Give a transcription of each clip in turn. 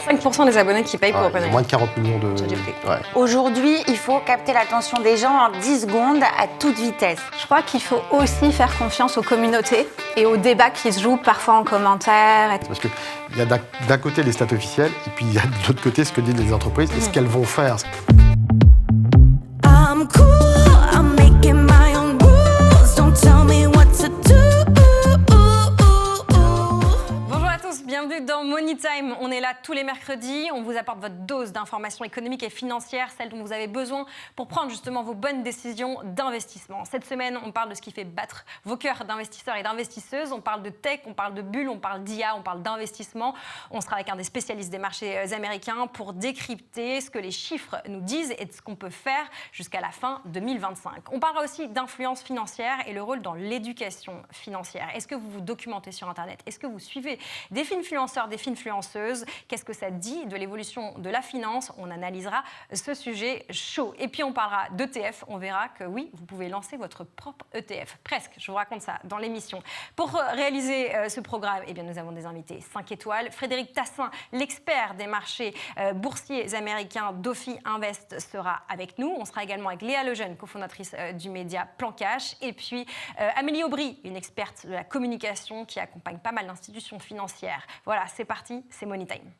5% des abonnés qui payent pour Il y OpenAI. a moins de 40 millions de... ChatGPT. Ouais. Aujourd'hui, il faut capter l'attention des gens en 10 secondes à toute vitesse. Je crois qu'il faut aussi faire confiance aux communautés et aux débats qui se jouent parfois en commentaire. Parce qu'il y a d'un côté les stats officielles, et puis il y a de l'autre côté ce que disent les entreprises et ce qu'elles vont faire. I'm cool, I'm making my own rules. Don't tell me what to do. Bonjour à tous, bienvenue dans Money Time. On est là tous les mercredis, on vous apporte votre dose d'informations économiques et financières, celles dont vous avez besoin pour prendre justement vos bonnes décisions d'investissement. Cette semaine, on parle de ce qui fait battre vos cœurs d'investisseurs et d'investisseuses. On parle de tech, on parle de bulles, on parle d'IA, on parle d'investissement. On sera avec un des spécialistes des marchés américains pour décrypter ce que les chiffres nous disent et de ce qu'on peut faire jusqu'à la fin 2025. On parlera aussi d'influence financière et le rôle dans l'éducation financière. Est-ce que vous vous documentez sur Internet? Est-ce que vous suivez des finfluenceurs, des finfluenceuses? Qu'est-ce que ça dit de l'évolution de la finance? On analysera ce sujet chaud. Et puis on parlera d'ETF. On verra que oui, vous pouvez lancer votre propre ETF. Presque, je vous raconte ça dans l'émission. Pour réaliser ce programme, eh bien, nous avons des invités 5 étoiles. Frédéric Tassin, l'expert des marchés boursiers américains d'Ophi Invest, sera avec nous. On sera également avec Léa Lejeune, cofondatrice du média Plan Cash. Et puis Amélie Aubry, une experte de la communication qui accompagne pas mal d'institutions financières. Voilà, c'est parti, c'est Money Time.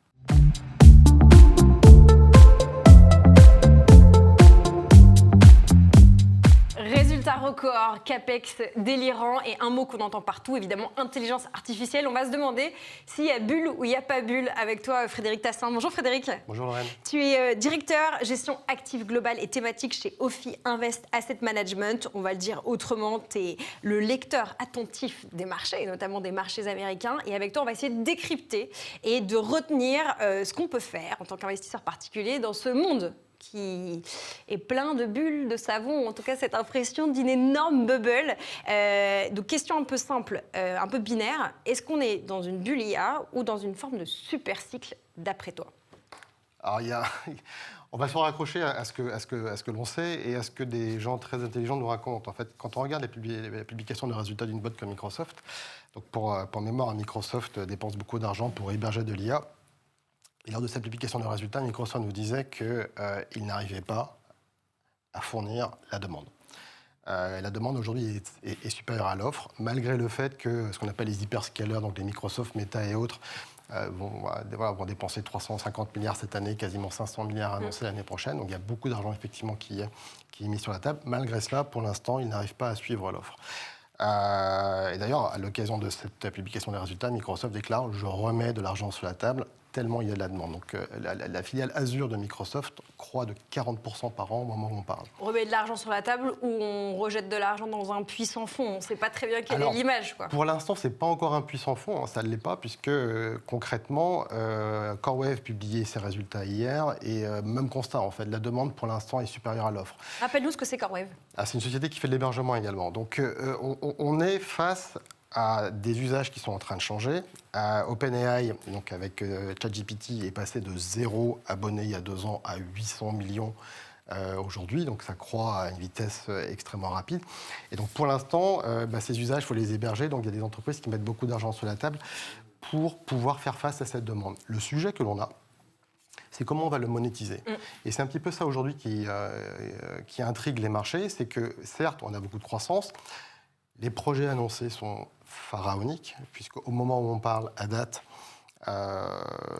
Résultat record, CAPEX délirant et un mot qu'on entend partout, évidemment, intelligence artificielle. On va se demander s'il y a bulle ou il n'y a pas bulle avec toi, Frédéric Tassin. Bonjour Frédéric. Bonjour Lorraine. Tu es directeur gestion active globale et thématique chez Ophi Invest Asset Management. On va le dire autrement, tu es le lecteur attentif des marchés, notamment des marchés américains. Et avec toi, on va essayer de décrypter et de retenir ce qu'on peut faire en tant qu'investisseur particulier dans ce monde qui est plein de bulles de savon, en tout cas cette impression d'une énorme bubble. Donc question un peu simple, un peu binaire, est-ce qu'on est dans une bulle IA ou dans une forme de super cycle d'après toi? Alors on va se raccrocher à ce que l'on sait et à ce que des gens très intelligents nous racontent. En fait, quand on regarde les publications de résultats d'une boîte comme Microsoft, donc pour mémoire, Microsoft dépense beaucoup d'argent pour héberger de l'IA. Et lors de sa publication de résultats, Microsoft nous disait qu'il n'arrivait pas à fournir la demande. La demande aujourd'hui est supérieure à l'offre, malgré le fait que ce qu'on appelle les hyperscalers, donc les Microsoft, Meta et autres, vont dépenser 350 milliards cette année, quasiment 500 milliards annoncés l'année prochaine. Donc il y a beaucoup d'argent effectivement qui est mis sur la table. Malgré cela, pour l'instant, ils n'arrivent pas à suivre l'offre. Et d'ailleurs, à l'occasion de cette publication des résultats, Microsoft déclare « Je remets de l'argent sur la table ». Tellement il y a de la demande. Donc la filiale Azure de Microsoft croît de 40% par an au moment où on parle. On remet de l'argent sur la table ou on rejette de l'argent dans un puits sans fond? On ne sait pas très bien quelle est l'image, quoi. Pour l'instant, ce n'est pas encore un puits sans fond, hein, ça ne l'est pas, puisque concrètement, CoreWeave publiait ses résultats hier et même constat, en fait, la demande pour l'instant est supérieure à l'offre. Rappelle-nous ce que c'est CoreWeave. C'est une société qui fait de l'hébergement également. Donc on est face à des usages qui sont en train de changer. OpenAI, donc avec ChatGPT, est passé de 0 abonnés il y a 2 ans à 800 millions aujourd'hui. Donc ça croît à une vitesse extrêmement rapide. Et donc pour l'instant, ces usages, il faut les héberger. Donc il y a des entreprises qui mettent beaucoup d'argent sur la table pour pouvoir faire face à cette demande. Le sujet que l'on a, c'est comment on va le monétiser. Et c'est un petit peu ça aujourd'hui qui intrigue les marchés. C'est que certes, on a beaucoup de croissance. Les projets annoncés sont pharaoniques, puisqu'au moment où on parle, à date,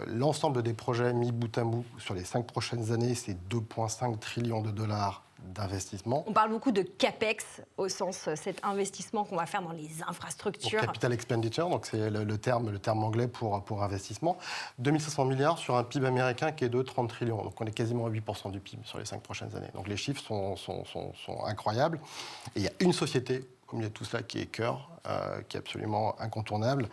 l'ensemble des projets mis bout à bout sur les 5 prochaines années, c'est 2,5 trillions de dollars d'investissement. On parle beaucoup de CAPEX, au sens cet investissement qu'on va faire dans les infrastructures. Donc, capital expenditure, donc c'est le terme anglais pour investissement. 2500 milliards sur un PIB américain qui est de 30 trillions. Donc on est quasiment à 8% du PIB sur les 5 prochaines années. Donc les chiffres sont incroyables. Et il y a une société, comme il y a tout cela, qui est cœur, qui est absolument incontournable,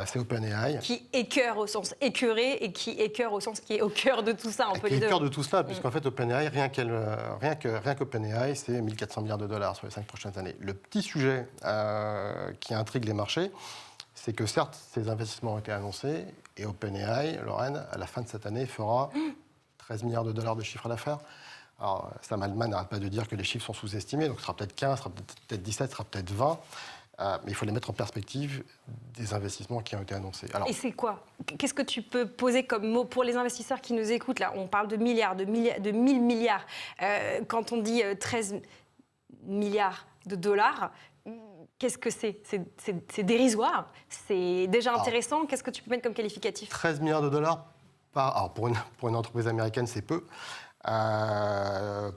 c'est OpenAI. Qui écœure au sens écœuré et qui écœure au sens qui est au cœur de tout ça, un peu les deux. Qui est au cœur de tout cela, puisqu'en fait OpenAI, rien qu'OpenAI, c'est 1400 milliards de dollars sur les 5 prochaines années. Le petit sujet qui intrigue les marchés, c'est que certes, ces investissements ont été annoncés, et OpenAI, Lorraine, à la fin de cette année, fera 13 milliards de dollars de chiffre d'affaires. Alors, Sam Altman n'arrête pas de dire que les chiffres sont sous-estimés, donc ce sera peut-être 15, ce sera peut-être 17, ce sera peut-être 20. mais il faut les mettre en perspective des investissements qui ont été annoncés. Alors, Et c'est quoi? Qu'est-ce que tu peux poser comme mot pour les investisseurs qui nous écoutent? Là, on parle de milliards, de 1000 milliards. Quand on dit 13 milliards de dollars, qu'est-ce que c'est? C'est dérisoire? C'est déjà intéressant? Qu'est-ce que tu peux mettre comme qualificatif? 13 milliards de dollars alors pour une entreprise américaine, c'est peu.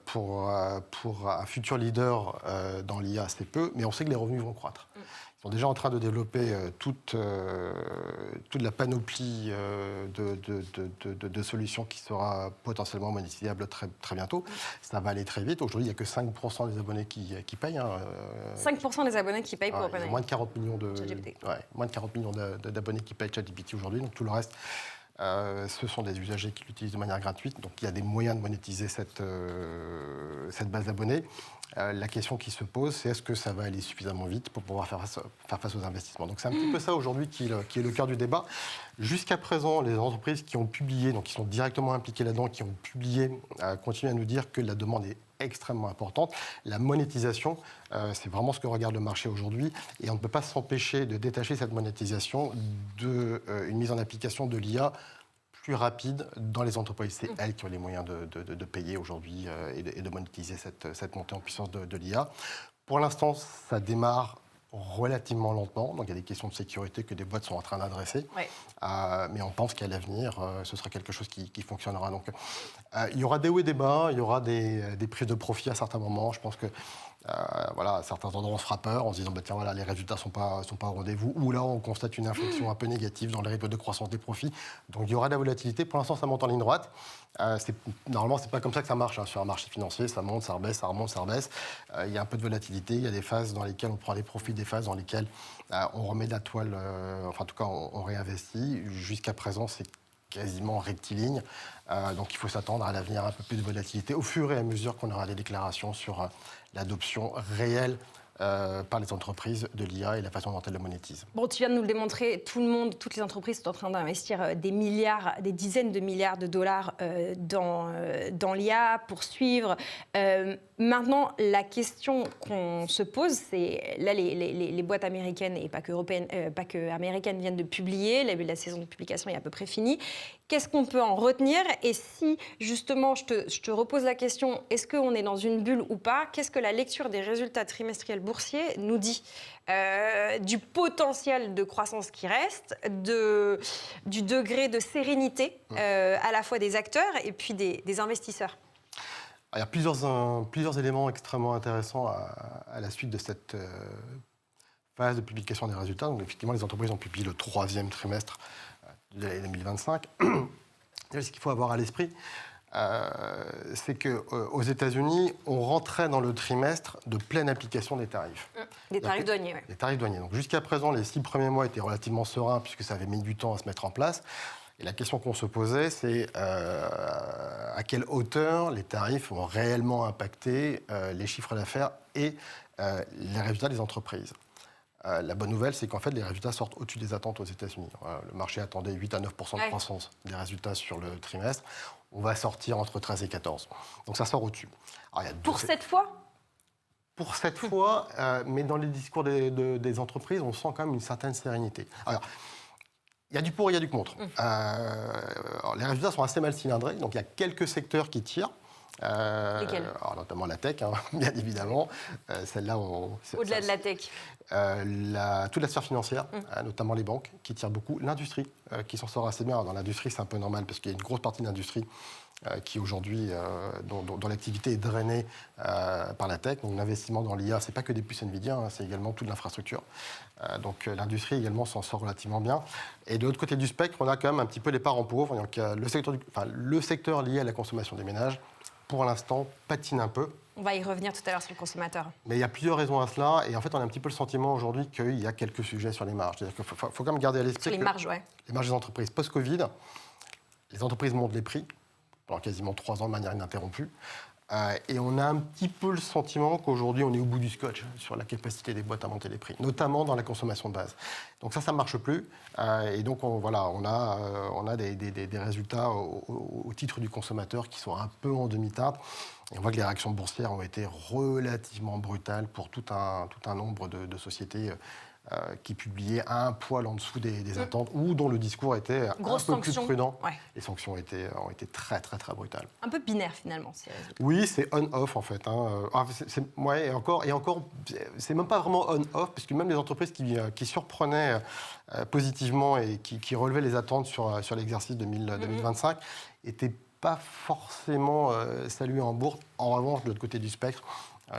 Pour un futur leader dans l'IA, c'est peu, mais on sait que les revenus vont croître. Ils sont déjà en train de développer toute la panoplie de solutions qui sera potentiellement monétisable très, très bientôt. Ça va aller très vite. Aujourd'hui, il n'y a que 5% des abonnés qui payent. 5% des abonnés qui payent pour Il y a OpenAI. moins de 40 millions ChatGPT. moins de 40 millions d'abonnés qui payent ChatGPT aujourd'hui. Donc tout le reste, ce sont des usagers qui l'utilisent de manière gratuite. Donc il y a des moyens de monétiser cette base d'abonnés. La question qui se pose, c'est est-ce que ça va aller suffisamment vite pour pouvoir faire face aux investissements. Donc c'est un petit peu ça aujourd'hui qui est le cœur du débat. Jusqu'à présent, les entreprises qui ont publié, donc qui sont directement impliquées là-dedans, qui ont publié, continuent à nous dire que la demande est extrêmement importante. La monétisation, c'est vraiment ce que regarde le marché aujourd'hui. Et on ne peut pas s'empêcher de détacher cette monétisation d'une mise en application de l'IA plus rapide dans les entreprises. C'est elles qui ont les moyens de payer aujourd'hui et de monétiser cette montée en puissance de l'IA. Pour l'instant, ça démarre relativement lentement. Donc il y a des questions de sécurité que des boîtes sont en train d'adresser. Ouais. Mais on pense qu'à l'avenir, ce sera quelque chose qui fonctionnera. Donc il y aura des hauts et des bas, il y aura des prises de profit à certains moments. Je pense que voilà, certains endroits on se fera peur en se disant bah, tiens, voilà, les résultats ne sont pas au rendez-vous. Ou là, on constate une inflexion un peu négative dans le rythme de croissance des profits. Donc il y aura de la volatilité. Pour l'instant, ça monte en ligne droite. Normalement, ce n'est pas comme ça que ça marche sur un marché financier. Ça monte, ça rebaisse, ça remonte, ça rebaisse. Il y a un peu de volatilité. Il y a des phases dans lesquelles on prend des profits, des phases dans lesquelles on remet de la toile, enfin en tout cas, on réinvestit. Jusqu'à présent, c'est quasiment rectiligne. Donc il faut s'attendre à l'avenir un peu plus de volatilité au fur et à mesure qu'on aura des déclarations sur l'adoption réelle par les entreprises de l'IA et la façon dont elles le monétisent. Bon, tu viens de nous le démontrer, tout le monde, toutes les entreprises sont en train d'investir des milliards, des dizaines de milliards de dollars dans l'IA pour suivre. Maintenant, la question qu'on se pose, c'est là les boîtes américaines et pas que européennes, pas que américaines viennent de publier, la saison de publication est à peu près finie. Qu'est-ce qu'on peut en retenir? Et si justement, je te repose la question, est-ce qu'on est dans une bulle ou pas? Qu'est-ce que la lecture des résultats trimestriels boursiers nous dit du potentiel de croissance qui reste, du degré de sérénité à la fois des acteurs et puis des investisseurs? Il y a plusieurs éléments extrêmement intéressants à la suite de cette phase de publication des résultats. Donc, effectivement, les entreprises ont publié le 3e trimestre de l'année 2025. Ce qu'il faut avoir à l'esprit, c'est qu'aux États-Unis, on rentrait dans le trimestre de pleine application des tarifs. Des tarifs douaniers, oui. Des tarifs douaniers. Donc, jusqu'à présent, les 6 premiers mois étaient relativement sereins puisque ça avait mis du temps à se mettre en place. Et la question qu'on se posait, c'est à quelle hauteur les tarifs ont réellement impacté les chiffres d'affaires et les résultats des entreprises. La bonne nouvelle, c'est qu'en fait, les résultats sortent au-dessus des attentes aux États-Unis. Le marché attendait 8 à 9% de croissance des résultats sur le trimestre. On va sortir entre 13 et 14. Donc ça sort au-dessus. Pour cette fois ? Pour cette fois, mais dans les discours des entreprises, on sent quand même une certaine sérénité. Alors, il y a du pour et il y a du contre. Les résultats sont assez mal cylindrés, donc il y a quelques secteurs qui tirent. Lesquels ? Notamment la tech, bien évidemment. Celle-là, au-delà de la tech. Toute la sphère financière, notamment les banques, qui tirent beaucoup. L'industrie, qui s'en sort assez bien. Dans l'industrie, c'est un peu normal, parce qu'il y a une grosse partie de l'industrie qui aujourd'hui, dont l'activité est drainée par la tech. Donc l'investissement dans l'IA, c'est pas que des puces Nvidia, c'est également toute l'infrastructure. Donc l'industrie également s'en sort relativement bien. Et de l'autre côté du spectre, on a quand même un petit peu les parents pauvres. Donc le secteur lié à la consommation des ménages, pour l'instant, patine un peu. On va y revenir tout à l'heure sur le consommateur. Mais il y a plusieurs raisons à cela. Et en fait, on a un petit peu le sentiment aujourd'hui qu'il y a quelques sujets sur les marges. C'est-à-dire qu'il faut quand même garder à l'esprit les marges, ouais. Les marges des entreprises post-Covid, les entreprises montent les prix pendant quasiment 3 ans de manière ininterrompue. Et on a un petit peu le sentiment qu'aujourd'hui, on est au bout du scotch sur la capacité des boîtes à monter les prix, notamment dans la consommation de base. Donc ça ne marche plus. Et donc, on a des résultats au titre du consommateur qui sont un peu en demi-teinte. Et on voit que les réactions boursières ont été relativement brutales pour tout un nombre de sociétés qui publiaient un poil en dessous des attentes ou dont le discours était Grosse un peu plus sanction. prudent. Ouais. Les sanctions ont été très, très, très brutales. Un peu binaire finalement, ces résultats. Oui, c'est on-off en fait. Ouais, et encore, c'est même pas vraiment on-off, parce que même les entreprises qui surprenaient positivement et qui relevaient les attentes sur l'exercice 2025 n'étaient pas forcément saluées en bourse. En revanche, de l'autre côté du spectre,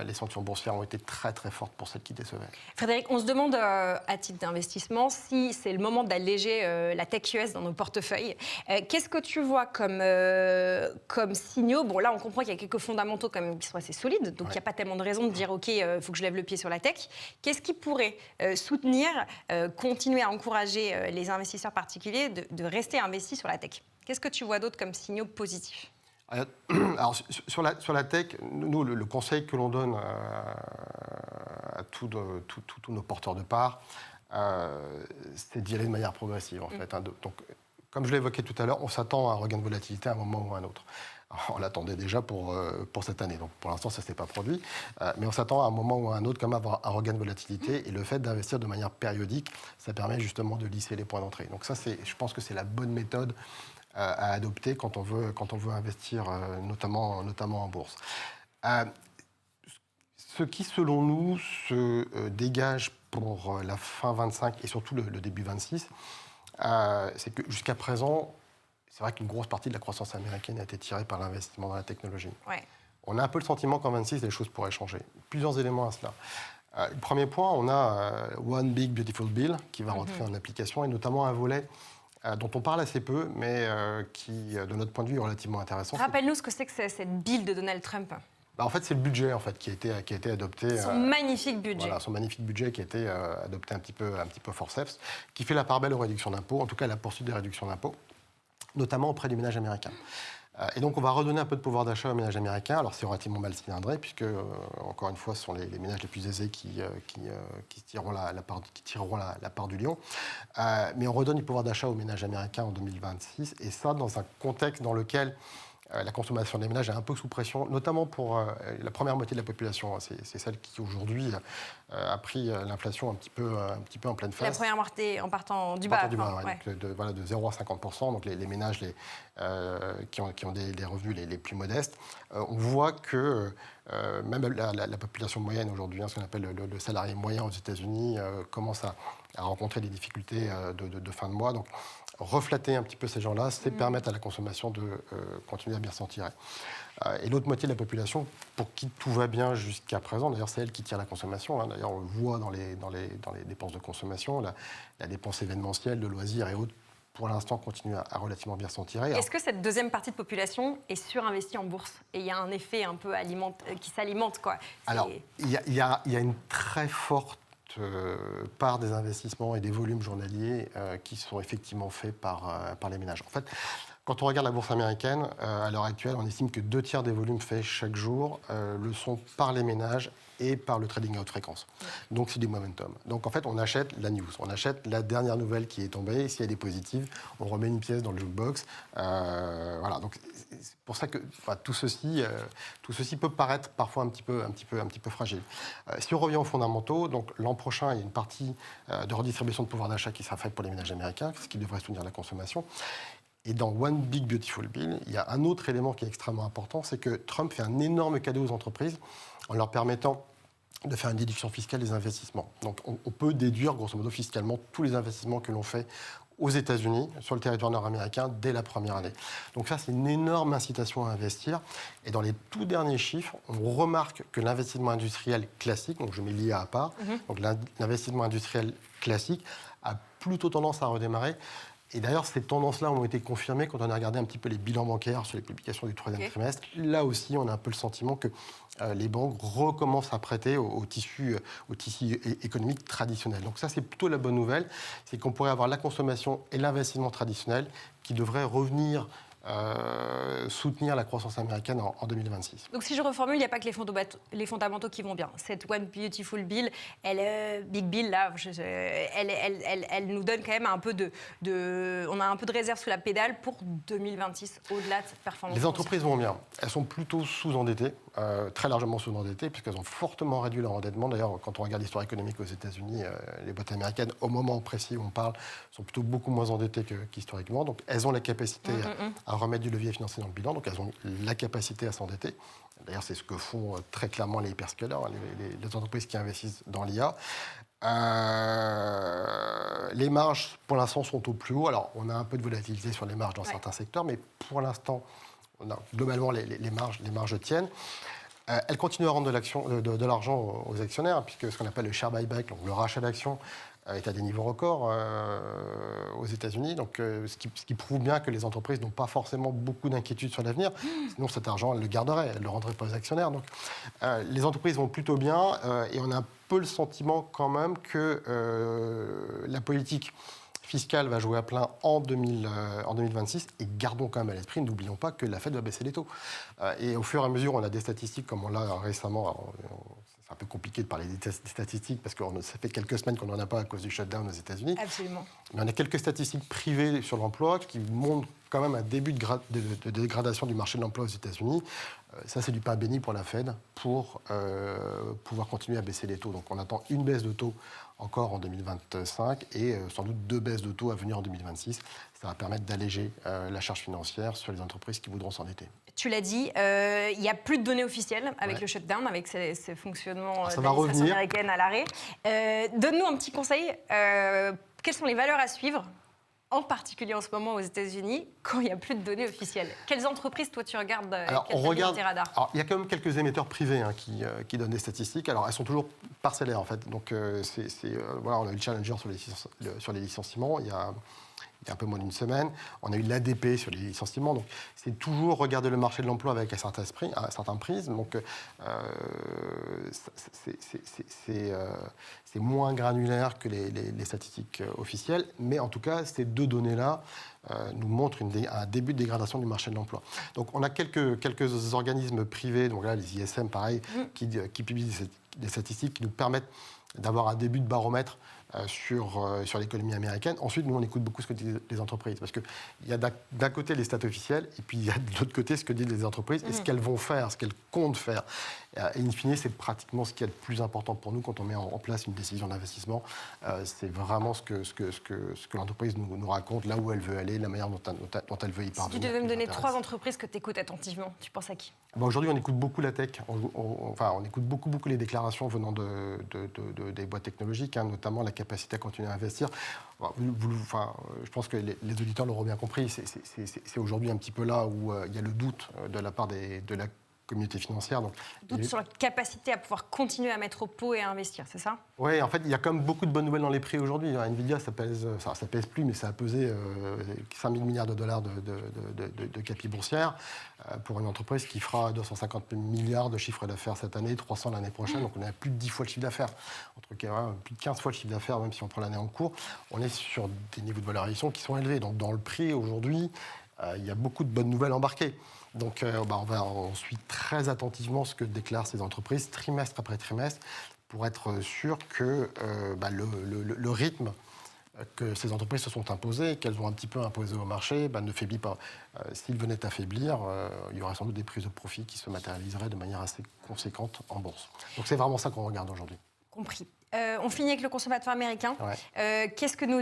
les sanctions boursières ont été très très fortes pour celles qui décevaient. Frédéric, on se demande à titre d'investissement si c'est le moment d'alléger la tech US dans nos portefeuilles. Qu'est-ce que tu vois comme signaux? Bon, là, on comprend qu'il y a quelques fondamentaux quand même qui sont assez solides, donc il n'y a pas tellement de raison de dire OK, il faut que je lève le pied sur la tech. Qu'est-ce qui pourrait soutenir, continuer à encourager les investisseurs particuliers de rester investis sur la tech? Qu'est-ce que tu vois d'autre comme signaux positifs? Alors, sur la tech, nous, le conseil que l'on donne à tous nos porteurs de parts, c'est d'y aller de manière progressive, en fait. Donc, comme je l'ai évoqué tout à l'heure, on s'attend à un regain de volatilité à un moment ou à un autre. Alors, on l'attendait déjà pour cette année, donc pour l'instant, ça ne s'est pas produit. Mais on s'attend à un moment ou à un autre quand même à avoir un regain de volatilité. Et le fait d'investir de manière périodique, ça permet justement de lisser les points d'entrée. Donc ça, je pense que c'est la bonne méthode à adopter quand on veut investir, notamment en bourse. Ce qui, selon nous, se dégage pour la fin 25 et surtout le début 26, c'est que jusqu'à présent, c'est vrai qu'une grosse partie de la croissance américaine a été tirée par l'investissement dans la technologie. Ouais. On a un peu le sentiment qu'en 26, les choses pourraient changer. Plusieurs éléments à cela. Le premier point, on a One Big Beautiful Bill qui va rentrer en application, et notamment un volet dont on parle assez peu, mais qui, de notre point de vue, est relativement intéressant. Rappelle-nous ce que c'est que cette bill de Donald Trump. En fait, c'est le budget en fait, qui a été adopté. Son magnifique budget. Voilà, son magnifique budget qui a été adopté un petit peu forceps, qui fait la part belle aux réductions d'impôts, en tout cas la poursuite des réductions d'impôts, notamment auprès du ménage américain. Et donc, on va redonner un peu de pouvoir d'achat aux ménages américains. Alors, c'est relativement mal cylindré, puisque, encore une fois, ce sont les ménages les plus aisés qui tireront la part du lion. Mais on redonne du pouvoir d'achat aux ménages américains en 2026, et ça, dans un contexte dans lequel la consommation des ménages est un peu sous pression, notamment pour la première moitié de la population. C'est celle qui, aujourd'hui, a pris l'inflation un petit peu en pleine face. La première moitié en partant du bas. De 0 à 50%, donc les ménages qui ont des revenus les plus modestes. On voit que même la population moyenne aujourd'hui, ce qu'on appelle le salarié moyen aux États-Unis, commence à rencontrer des difficultés de fin de mois. Donc, reflatter un petit peu ces gens-là, c'est permettre à la consommation de continuer à bien s'en tirer. Et l'autre moitié de la population, pour qui tout va bien jusqu'à présent, d'ailleurs c'est elle qui tire la consommation, hein. D'ailleurs on le voit dans les dépenses de consommation, la dépense événementielle, de loisirs et autres, pour l'instant continue à relativement bien s'en tirer. Est-ce que cette deuxième partie de population est surinvestie en bourse? Et il y a un effet un peu qui s'alimente, quoi. Alors, il y a une très forte part des investissements et des volumes journaliers qui sont effectivement faits par les ménages. En fait, quand on regarde la bourse américaine, à l'heure actuelle, on estime que 2/3 des volumes faits chaque jour le sont par les ménages et par le trading à haute fréquence. Donc, c'est du momentum. Donc, en fait, on achète la news, on achète la dernière nouvelle qui est tombée. Si elle est positive, on remet une pièce dans le jukebox. Voilà. Donc, c'est pour ça que tout ceci peut paraître parfois un petit peu fragile. Si on revient aux fondamentaux, donc l'an prochain, il y a une partie de redistribution de pouvoir d'achat qui sera faite pour les ménages américains, ce qui devrait soutenir la consommation. Et dans One Big Beautiful Bill, il y a un autre élément qui est extrêmement important, c'est que Trump fait un énorme cadeau aux entreprises en leur permettant de faire une déduction fiscale des investissements. Donc on peut déduire, grosso modo, fiscalement tous les investissements que l'on fait aux États-Unis, sur le territoire nord-américain, dès la première année. Donc ça, c'est une énorme incitation à investir. Et dans les tout derniers chiffres, on remarque que l'investissement industriel classique, donc je mets l'IA à part, donc l'investissement industriel classique a plutôt tendance à redémarrer. Et d'ailleurs, ces tendances-là ont été confirmées quand on a regardé un petit peu les bilans bancaires sur les publications du troisième trimestre. Là aussi, on a un peu le sentiment que les banques recommencent à prêter au tissu économique traditionnel. Donc ça, c'est plutôt la bonne nouvelle, c'est qu'on pourrait avoir la consommation et l'investissement traditionnel qui devraient revenir soutenir la croissance américaine en 2026. Donc si je reformule, il n'y a pas que les fondamentaux qui vont bien. Cette One Beautiful Bill, Big Bill, là, elle nous donne quand même un peu on a un peu de réserve sous la pédale pour 2026, au-delà de cette performance. Les entreprises vont bien. Elles sont plutôt sous-endettées, très largement sous-endettées, puisqu'elles ont fortement réduit leur endettement. D'ailleurs, quand on regarde l'histoire économique aux États-Unis, les boîtes américaines, au moment précis où on parle, sont plutôt beaucoup moins endettées qu'historiquement. Donc, elles ont la capacité à remettre du levier financier dans le bilan. Donc, elles ont la capacité à s'endetter. D'ailleurs, c'est ce que font très clairement les hyperscalers, les entreprises qui investissent dans l'IA. Les marges, pour l'instant, sont au plus haut. Alors, on a un peu de volatilité sur les marges dans certains secteurs, mais pour l'instant, globalement, les marges tiennent. Elles continuent à rendre de l'argent aux actionnaires, puisque ce qu'on appelle le share buyback, donc le rachat d'actions, est à des niveaux records aux États-Unis. Donc, ce qui prouve bien que les entreprises n'ont pas forcément beaucoup d'inquiétudes sur l'avenir. Sinon, cet argent, elles le garderaient, elles ne le rendraient pas aux actionnaires. Donc, les entreprises vont plutôt bien et on a un peu le sentiment quand même que la politique fiscale va jouer à plein en 2026. Et gardons quand même à l'esprit, n'oublions pas que la Fed va baisser les taux. Et au fur et à mesure, on a des statistiques comme on l'a récemment. C'est un peu compliqué de parler des statistiques parce que ça fait quelques semaines qu'on n'en a pas à cause du shutdown aux États-Unis. Absolument. Mais on a quelques statistiques privées sur l'emploi qui montrent quand même un début de dégradation du marché de l'emploi aux États-Unis. Ça, c'est du pain béni pour la Fed pour pouvoir continuer à baisser les taux. Donc on attend une baisse de taux encore en 2025 et sans doute 2 baisses de taux à venir en 2026. Ça va permettre d'alléger la charge financière sur les entreprises qui voudront s'endetter. Tu l'as dit, il n'y a plus de données officielles avec le shutdown, avec ces fonctionnements de l'administration américaine à l'arrêt. Donne-nous un petit conseil. Quelles sont les valeurs à suivre, en particulier en ce moment aux États-Unis, quand il n'y a plus de données officielles? Quelles entreprises, toi, tu regardes? Alors, tes radars? Alors, il y a quand même quelques émetteurs privés qui donnent des statistiques. Alors, elles sont toujours parcellaires, en fait. Donc, voilà, on a eu le Challenger sur les licenciements. Il y a un peu moins d'une semaine. On a eu l'ADP sur les licenciements. Donc, c'est toujours regarder le marché de l'emploi avec un certain prisme. Donc, c'est moins granulaire que les statistiques officielles. Mais en tout cas, ces deux données-là nous montrent un début de dégradation du marché de l'emploi. Donc, on a quelques organismes privés, donc là, les ISM, pareil, qui publient des statistiques qui nous permettent d'avoir un début de baromètre sur l'économie américaine. Ensuite, nous, on écoute beaucoup ce que disent les entreprises. Parce qu'il y a d'un côté les stats officielles, et puis il y a de l'autre côté ce que disent les entreprises, et ce qu'elles vont faire, ce qu'elles comptent faire. Et in fine, c'est pratiquement ce qui est le plus important pour nous quand on met en place une décision d'investissement. C'est vraiment ce que l'entreprise nous raconte, là où elle veut aller, la manière dont elle veut y parvenir. Si tu devais me donner 3 entreprises que tu écoutes attentivement, tu penses à qui? Aujourd'hui, on écoute beaucoup la tech. On écoute beaucoup les déclarations venant des boîtes technologiques, notamment la capacité à continuer à investir. Je pense que les auditeurs l'auront bien compris. C'est aujourd'hui un petit peu là où il y a le doute de la part de la communauté financière. Donc, doute sur la capacité à pouvoir continuer à mettre au pot et à investir, c'est ça? Oui, en fait, il y a quand même beaucoup de bonnes nouvelles dans les prix aujourd'hui. Nvidia, ça pèse plus, mais ça a pesé 5 000 milliards de dollars de capi boursière pour une entreprise qui fera 250 milliards de chiffre d'affaires cette année, 300 l'année prochaine. Donc, on a plus de 10 fois le chiffre d'affaires. Plus de 15 fois le chiffre d'affaires, même si on prend l'année en cours. On est sur des niveaux de valorisation qui sont élevés. Donc, dans le prix, aujourd'hui, il y a beaucoup de bonnes nouvelles embarquées. Donc, on suit très attentivement ce que déclarent ces entreprises, trimestre après trimestre, pour être sûr que le rythme que ces entreprises se sont imposées, qu'elles ont un petit peu imposé au marché, ne faiblit pas. S'il venait à faiblir, il y aurait sans doute des prises de profit qui se matérialiseraient de manière assez conséquente en bourse. Donc, c'est vraiment ça qu'on regarde aujourd'hui. Compris. On finit avec le consommateur américain. Ouais. Qu'est-ce que nous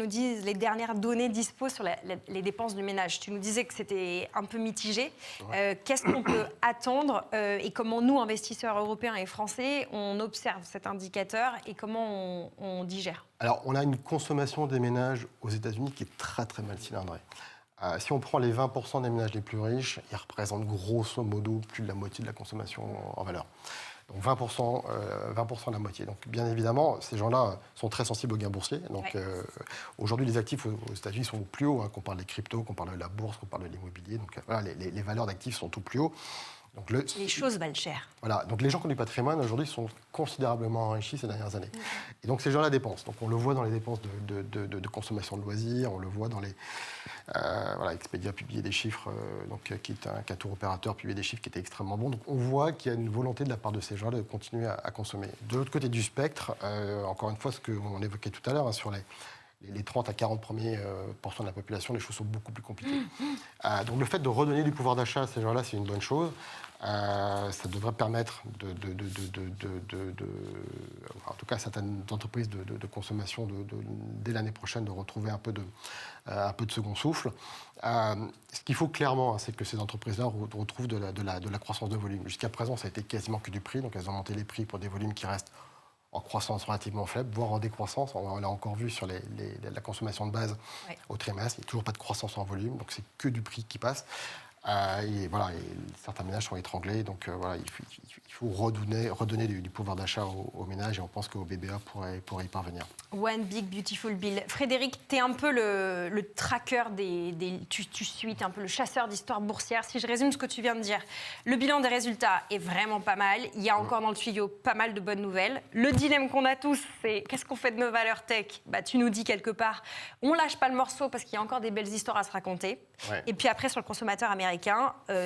disent les dernières données dispo sur les dépenses du ménage? Tu nous disais que c'était un peu mitigé. Ouais. Qu'est-ce qu'on peut attendre et comment nous, investisseurs européens et français, on observe cet indicateur et comment on digère? Alors, on a une consommation des ménages aux États-Unis qui est très, très mal cylindrée. Si on prend les 20% des ménages les plus riches, ils représentent grosso modo plus de la moitié de la consommation en valeur. Donc 20% de la moitié. Donc bien évidemment, ces gens-là sont très sensibles aux gains boursiers. Donc aujourd'hui, les actifs aux États-Unis sont au plus haut. Qu'on parle des cryptos, qu'on parle de la bourse, qu'on parle de l'immobilier. Donc voilà, les valeurs d'actifs sont tout plus haut. Donc Les choses valent cher. Voilà, donc les gens qui ont du patrimoine aujourd'hui sont considérablement enrichis ces dernières années. Et donc ces gens-là dépensent. Donc on le voit dans les dépenses de consommation de loisirs, on le voit dans les... Expedia a publié des chiffres, qui est un tour opérateur, publié des chiffres qui étaient extrêmement bons. Donc on voit qu'il y a une volonté de la part de ces gens-là de continuer à consommer. De l'autre côté du spectre, encore une fois, ce qu'on évoquait tout à l'heure, sur les 30 à 40 premiers % de la population, les choses sont beaucoup plus compliquées. Donc le fait de redonner du pouvoir d'achat à ces gens-là, c'est une bonne chose. Ça devrait permettre en tout cas à certaines entreprises de consommation dès l'année prochaine de retrouver un peu de second souffle. Ce qu'il faut clairement, c'est que ces entreprises-là retrouvent de la croissance de volume. Jusqu'à présent, ça a été quasiment que du prix, donc elles ont monté les prix pour des volumes qui restent en croissance relativement faible, voire en décroissance. On l'a encore vu sur la consommation de base au trimestre. Il n'y a toujours pas de croissance en volume, donc c'est que du prix qui passe. Et certains ménages sont étranglés, donc il faut redonner du pouvoir d'achat aux ménages, et on pense qu'au BBA pourrait y parvenir. One Big Beautiful Bill. Frédéric, tu es un peu le tracker tu suis, tu es un peu le chasseur d'histoires boursières. Si je résume ce que tu viens de dire, le bilan des résultats est vraiment pas mal. Il y a encore dans le tuyau pas mal de bonnes nouvelles. Le dilemme qu'on a tous, c'est qu'est-ce qu'on fait de nos valeurs tech ? Tu nous dis quelque part, on lâche pas le morceau parce qu'il y a encore des belles histoires à se raconter. Ouais. Et puis après, sur le consommateur américain,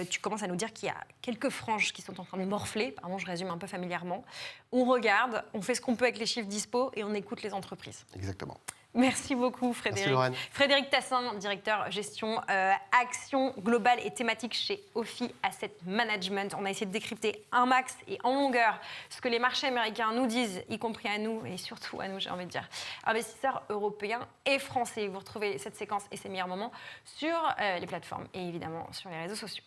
tu commences à nous dire qu'il y a quelques franges qui sont en train de morfler. Pardon, je résume un peu familièrement. On regarde, on fait ce qu'on peut avec les chiffres dispo et on écoute les entreprises. Exactement. Merci beaucoup, Frédéric. Merci, Lorraine. Frédéric Tassin, directeur gestion action globale et thématique chez Ophi Asset Management. On a essayé de décrypter un max et en longueur ce que les marchés américains nous disent, y compris à nous et surtout à nous, j'ai envie de dire, investisseurs européens et français. Vous retrouvez cette séquence et ses meilleurs moments sur les plateformes et évidemment sur les réseaux sociaux.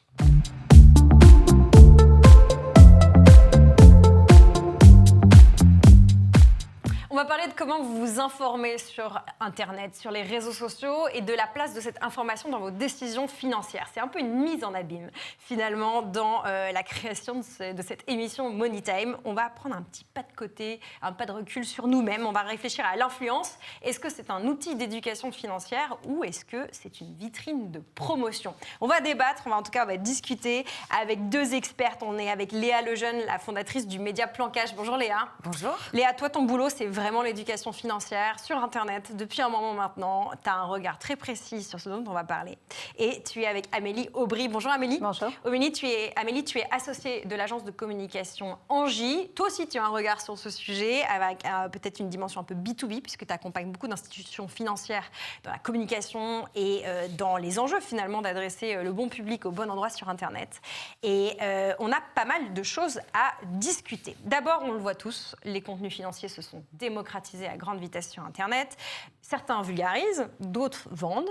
On va parler de comment vous vous informez sur Internet, sur les réseaux sociaux et de la place de cette information dans vos décisions financières. C'est un peu une mise en abîme, finalement, dans la création de cette émission Money Time. On va prendre un petit pas de côté, un pas de recul sur nous-mêmes. On va réfléchir à l'influence. Est-ce que c'est un outil d'éducation financière ou est-ce que c'est une vitrine de promotion ? On va débattre, on va discuter avec deux expertes. On est avec Léa Lejeune, la fondatrice du média Plan Cash. Bonjour Léa. Bonjour. Léa, toi, ton boulot, c'est vraiment l'éducation financière sur Internet depuis un moment maintenant. Tu as un regard très précis sur ce dont on va parler. Et tu es avec Amélie Aubry. Bonjour Amélie. Bonjour. Amélie, tu es associée de l'agence de communication Angie. Toi aussi, tu as un regard sur ce sujet avec peut-être une dimension un peu B2B puisque tu accompagnes beaucoup d'institutions financières dans la communication et dans les enjeux finalement d'adresser le bon public au bon endroit sur Internet. Et on a pas mal de choses à discuter. D'abord, on le voit tous, les contenus financiers se sont démocratisés à grande vitesse sur Internet. Certains vulgarisent, d'autres vendent.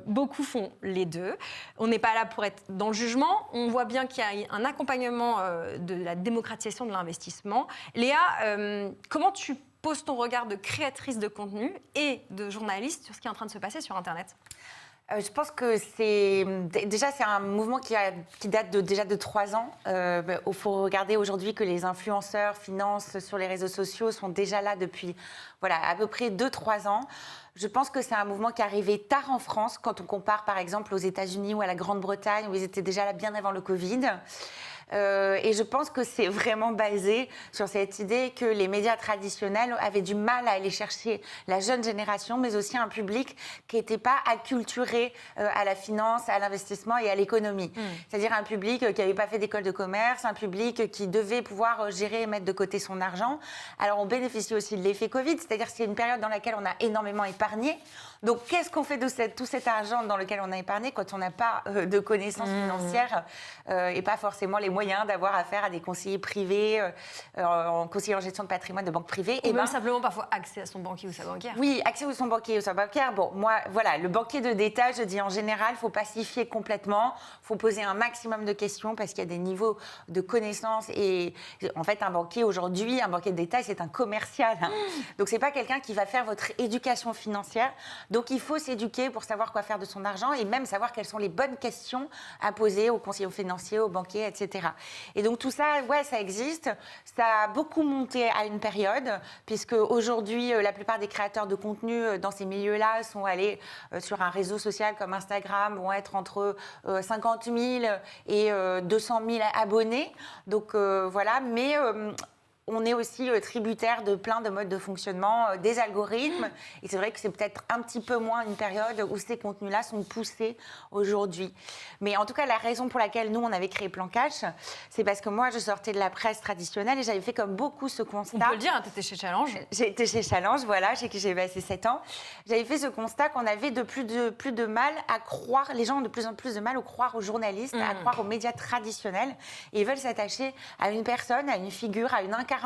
Beaucoup font les deux. On n'est pas là pour être dans le jugement. On voit bien qu'il y a un accompagnement de la démocratisation de l'investissement. Léa, comment tu poses ton regard de créatrice de contenu et de journaliste sur ce qui est en train de se passer sur Internet ? Je pense que c'est un mouvement qui date déjà de 3 ans. Il faut regarder aujourd'hui que les influenceurs financent sur les réseaux sociaux sont déjà là depuis à peu près 2-3 ans. Je pense que c'est un mouvement qui est arrivé tard en France quand on compare par exemple aux États-Unis ou à la Grande-Bretagne où ils étaient déjà là bien avant le Covid. Et je pense que c'est vraiment basé sur cette idée que les médias traditionnels avaient du mal à aller chercher la jeune génération, mais aussi un public qui n'était pas acculturé à la finance, à l'investissement et à l'économie. C'est-à-dire un public qui n'avait pas fait d'école de commerce, un public qui devait pouvoir gérer et mettre de côté son argent. Alors on bénéficie aussi de l'effet Covid, c'est-à-dire que c'est une période dans laquelle on a énormément épargné. Donc qu'est-ce qu'on fait de tout cet argent dans lequel on a épargné quand on n'a pas de connaissances financières et pas forcément les moyens d'avoir affaire à des conseillers privés, en conseiller en gestion de patrimoine de banque privée. Ou même simplement parfois accès à son banquier ou sa banquière. Oui, accès à son banquier ou sa banquière. Bon, moi, le banquier de détail, je dis en général, il faut pas s'y fier complètement. Il faut poser un maximum de questions parce qu'il y a des niveaux de connaissances. Et en fait, un banquier aujourd'hui, un banquier de détail, c'est un commercial. Donc, c'est pas quelqu'un qui va faire votre éducation financière. Donc, il faut s'éduquer pour savoir quoi faire de son argent et même savoir quelles sont les bonnes questions à poser aux conseillers financiers, aux banquiers, etc. Et donc, tout ça, ouais, ça existe. Ça a beaucoup monté à une période, puisque aujourd'hui, la plupart des créateurs de contenu dans ces milieux-là sont allés sur un réseau social comme Instagram, vont être entre 50 000 et 200 000 abonnés. Donc, voilà. Mais on est aussi tributaire de plein de modes de fonctionnement, des algorithmes. Et c'est vrai que c'est peut-être un petit peu moins une période où ces contenus-là sont poussés aujourd'hui. Mais en tout cas, la raison pour laquelle nous, on avait créé Plan Cash, c'est parce que moi, je sortais de la presse traditionnelle et j'avais fait comme beaucoup ce constat. On peut le dire, hein, tu étais chez Challenge. J'ai été chez Challenge, voilà, j'ai passé 7 ans. J'avais fait ce constat qu'on avait de plus de mal à croire, les gens ont de plus en plus de mal à croire aux journalistes, à croire aux médias traditionnels. Et ils veulent s'attacher à une personne, à une figure, à une incarnation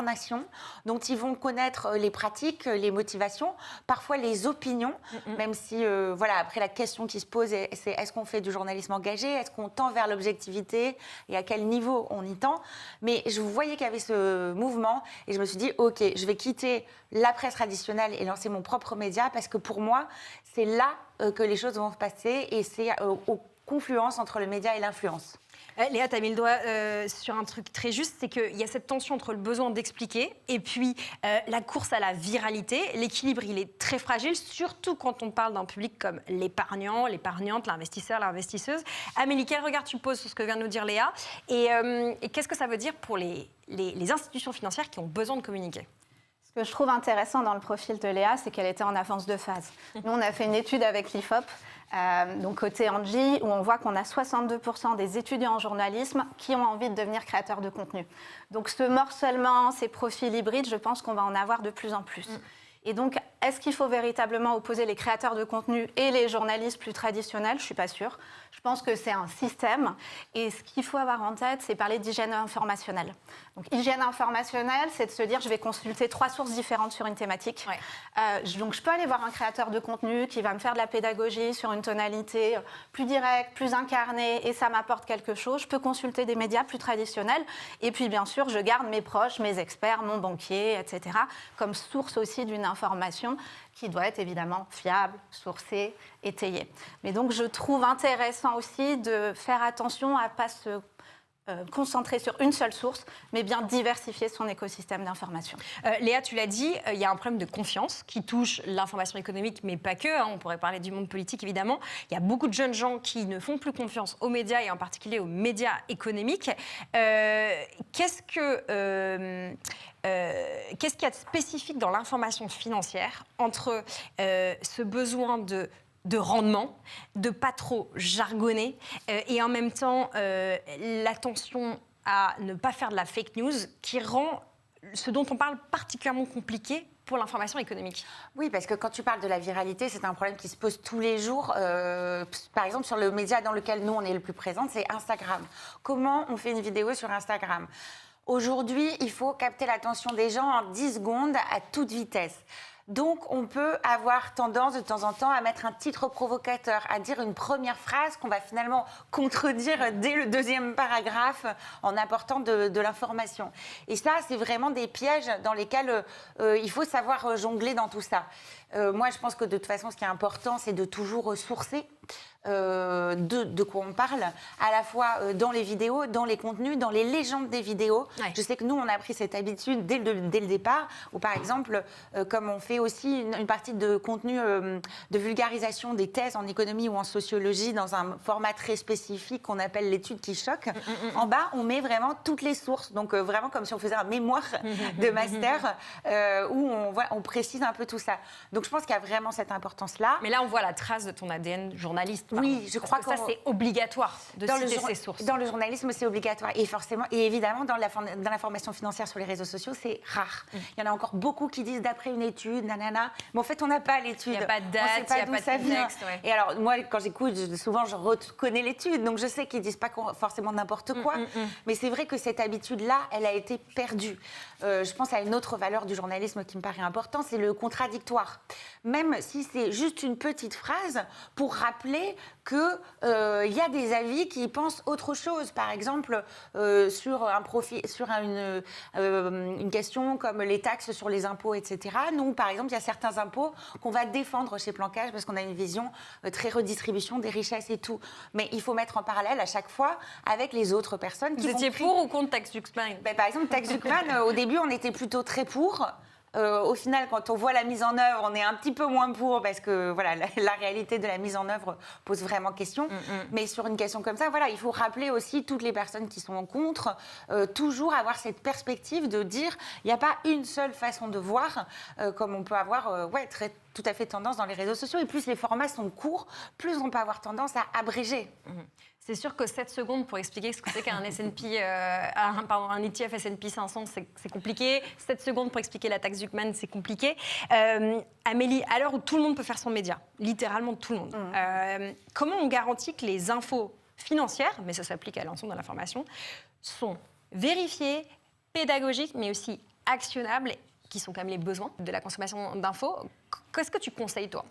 dont ils vont connaître les pratiques, les motivations, parfois les opinions, même si, voilà, après la question qui se pose, c'est est-ce qu'on fait du journalisme engagé, est-ce qu'on tend vers l'objectivité et à quel niveau on y tend. Mais je voyais qu'il y avait ce mouvement et je me suis dit, OK, je vais quitter la presse traditionnelle et lancer mon propre média parce que pour moi, c'est là que les choses vont se passer et c'est aux confluences entre le média et l'influence. Léa, tu as mis le doigt sur un truc très juste, c'est qu'il y a cette tension entre le besoin d'expliquer et puis la course à la viralité. L'équilibre, il est très fragile, surtout quand on parle d'un public comme l'épargnant, l'épargnante, l'investisseur, l'investisseuse. Amélie, quel regard tu poses sur ce que vient de nous dire Léa et qu'est-ce que ça veut dire pour les institutions financières qui ont besoin de communiquer ? Ce que je trouve intéressant dans le profil de Léa, c'est qu'elle était en avance de phase. Nous, on a fait une étude avec l'IFOP, donc côté Angie, où on voit qu'on a 62% des étudiants en journalisme qui ont envie de devenir créateurs de contenu. Donc ce morcellement, ces profils hybrides, je pense qu'on va en avoir de plus en plus. Et donc, est-ce qu'il faut véritablement opposer les créateurs de contenu et les journalistes plus traditionnels ? Je ne suis pas sûre. Je pense que c'est un système. Et ce qu'il faut avoir en tête, c'est parler d'hygiène informationnelle. Donc, hygiène informationnelle, c'est de se dire, je vais consulter 3 sources différentes sur une thématique. Ouais. Donc, je peux aller voir un créateur de contenu qui va me faire de la pédagogie sur une tonalité plus directe, plus incarnée, et ça m'apporte quelque chose. Je peux consulter des médias plus traditionnels. Et puis, bien sûr, je garde mes proches, mes experts, mon banquier, etc., comme source aussi d'une information qui doit être évidemment fiable, sourcée, étayée. Mais donc, je trouve intéressant aussi de faire attention à ne pas se concentrer sur une seule source, mais bien diversifier son écosystème d'information. Léa, tu l'as dit, il y a un problème de confiance qui touche l'information économique, mais pas que. On pourrait parler du monde politique, évidemment. Il y a beaucoup de jeunes gens qui ne font plus confiance aux médias, et en particulier aux médias économiques. Qu'est-ce qu'il y a de spécifique dans l'information financière entre ce besoin de rendement, de pas trop jargonner et en même temps l'attention à ne pas faire de la fake news qui rend ce dont on parle particulièrement compliqué pour l'information économique. Oui, parce que quand tu parles de la viralité, c'est un problème qui se pose tous les jours. Par exemple, sur le média dans lequel nous, on est le plus présente, c'est Instagram. Comment on fait une vidéo sur Instagram ? Aujourd'hui, il faut capter l'attention des gens en 10 secondes à toute vitesse. Donc, on peut avoir tendance de temps en temps à mettre un titre provocateur, à dire une première phrase qu'on va finalement contredire dès le 2e paragraphe en apportant de l'information. Et ça, c'est vraiment des pièges dans lesquels il faut savoir jongler dans tout ça. Moi, je pense que de toute façon, ce qui est important, c'est de toujours sourcer de quoi on parle, à la fois dans les vidéos, dans les contenus, dans les légendes des vidéos. Ouais. Je sais que nous, on a pris cette habitude dès le départ, où par exemple, comme on fait aussi une partie de contenu de vulgarisation des thèses en économie ou en sociologie dans un format très spécifique qu'on appelle l'étude qui choque, en bas, on met vraiment toutes les sources. Donc vraiment comme si on faisait un mémoire de master où on précise un peu tout ça. Donc je pense qu'il y a vraiment cette importance-là. Mais là, on voit la trace de ton ADN journaliste. Oui, je crois que ça, c'est obligatoire de citer ces sources. Dans le journalisme, c'est obligatoire. Et forcément, et évidemment, dans l'information financière sur les réseaux sociaux, c'est rare. Il y en a encore beaucoup qui disent d'après une étude, nanana. Mais en fait, on n'a pas l'étude. Il n'y a pas de date, il n'y a pas de contexte. Ouais. Et alors, moi, quand j'écoute, souvent, je reconnais l'étude. Donc, je sais qu'ils ne disent pas forcément n'importe quoi. Mais c'est vrai que cette habitude-là, elle a été perdue. Je pense à une autre valeur du journalisme qui me paraît importante, c'est le contradictoire. même si c'est juste une petite phrase, pour rappeler qu'il y a des avis qui pensent autre chose. Par exemple, sur une question comme les taxes sur les impôts, etc. Nous, par exemple, il y a certains impôts qu'on va défendre chez Plancage parce qu'on a une vision très redistribution des richesses et tout. Mais il faut mettre en parallèle à chaque fois avec les autres personnes qui Vous étiez pour ou contre Tax Zuckman? Par exemple, Tax Zuckman, au début, on était plutôt très pour. Au final, quand on voit la mise en œuvre, on est un petit peu moins pour parce que voilà, la réalité de la mise en œuvre pose vraiment question. Mais sur une question comme ça, voilà, il faut rappeler aussi toutes les personnes qui sont en contre, toujours avoir cette perspective de dire il n'y a pas une seule façon de voir, comme on peut avoir tout à fait tendance dans les réseaux sociaux. Et plus les formats sont courts, plus on peut avoir tendance à abréger. C'est sûr que 7 secondes pour expliquer ce que c'est qu'un un ETF S&P 500, c'est compliqué. 7 secondes pour expliquer la taxe Zuckman, c'est compliqué. Amélie, à l'heure où tout le monde peut faire son média, littéralement tout le monde, comment on garantit que les infos financières, mais ça s'applique à l'ensemble de l'information, sont vérifiées, pédagogiques, mais aussi actionnables, qui sont quand même les besoins de la consommation d'infos? Qu'est-ce que tu conseilles, toi?